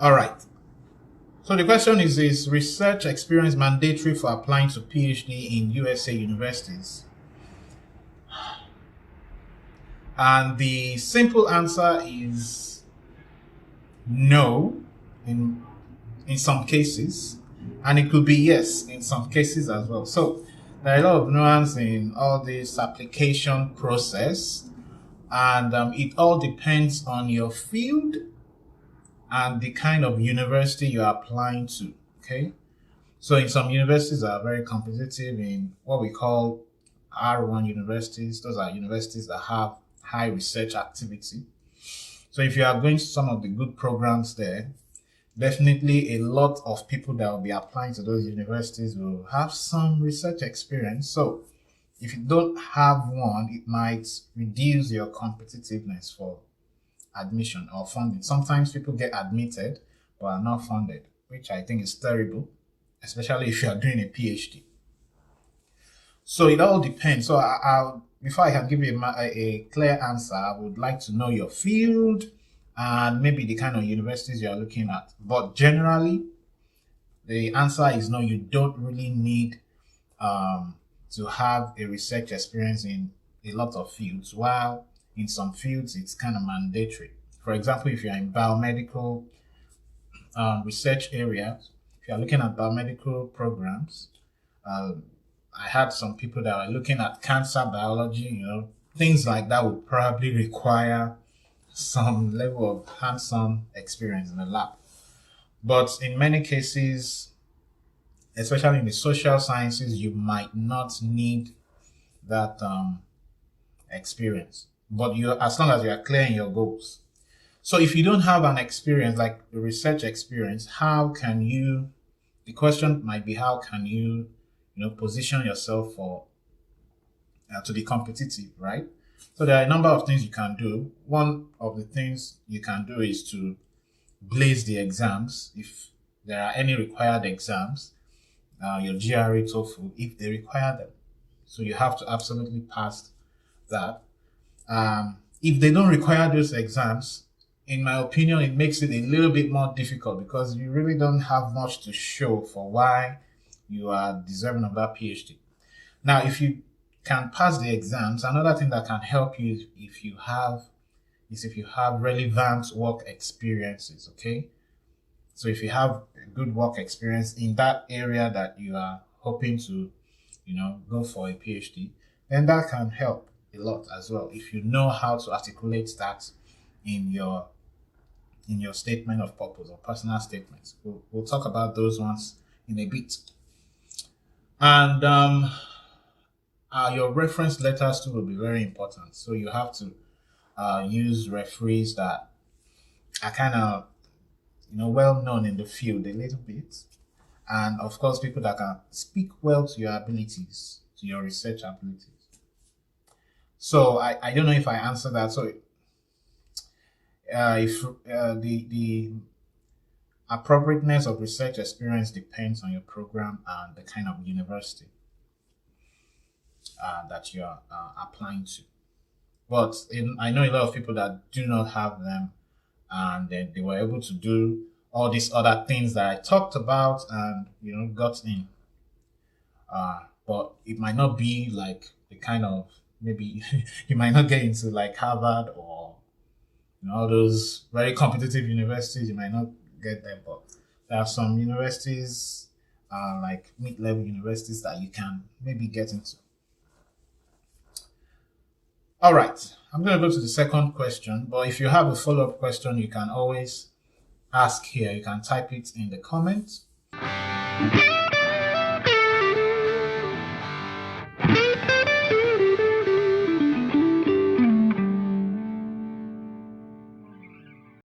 All right. So the question is research experience mandatory for applying to PhD in USA universities? And the simple answer is no in in some cases, and it could be yes in some cases as well. So there are a lot of nuance in all this application process, and it all depends on your field and the kind of university you're applying to. Okay, so in some universities are very competitive in what we call R1 universities. Those are universities that have high research activity. So if you are going to some of the good programs there, definitely a lot of people that will be applying to those universities will have some research experience. So if you don't have one, it might reduce your competitiveness for admission or funding. Sometimes people get admitted but are not funded, which I think is terrible, especially if you are doing a PhD. So it all depends. So I'll before I can give you a clear answer, I would like to know your field and maybe the kind of universities you are looking at. But generally, the answer is no. You don't really need to have a research experience in a lot of fields. While in some fields, it's kind of mandatory. For example, if you're in biomedical research areas, if you're looking at biomedical programs, um, I had some people that were looking at cancer biology, things like that would probably require some level of hands-on experience in the lab. But in many cases, especially in the social sciences, you might not need that experience. But you, as long as you are clear in your goals. So if you don't have an experience like a research experience, how can you? The question might be, how can you, position yourself for to be competitive, right? So there are a number of things you can do. One of the things you can do is to blaze the exams. If there are any required exams, your GRE, TOEFL, if they require them, so you have to absolutely pass that. If they don't require those exams, in my opinion, it makes it a little bit more difficult because you really don't have much to show for why you are deserving of that PhD. Now, if you can pass the exams, another thing that can help you is if you have relevant work experiences. Okay, so if you have a good work experience in that area that you are hoping to, go for a PhD, then that can help a lot as well. If you know how to articulate that in your statement of purpose or personal statements, we'll talk about those ones in a bit. And your reference letters too will be very important. So you have to use referees that are kind of well known in the field a little bit, and of course people that can speak well to your abilities, to your research abilities. So I don't know if I answered that. So if the appropriateness of research experience depends on your program and the kind of university that you're applying to. But I know a lot of people that do not have them, and then they were able to do all these other things that I talked about, and got in. But it might not be like the kind of, maybe you might not get into like Harvard or all those very competitive universities. You might not get there, but there are some universities, like mid-level universities, that you can maybe get into. All right, I'm going to go to the second question, but if you have a follow-up question, you can always ask here. You can type it in the comments.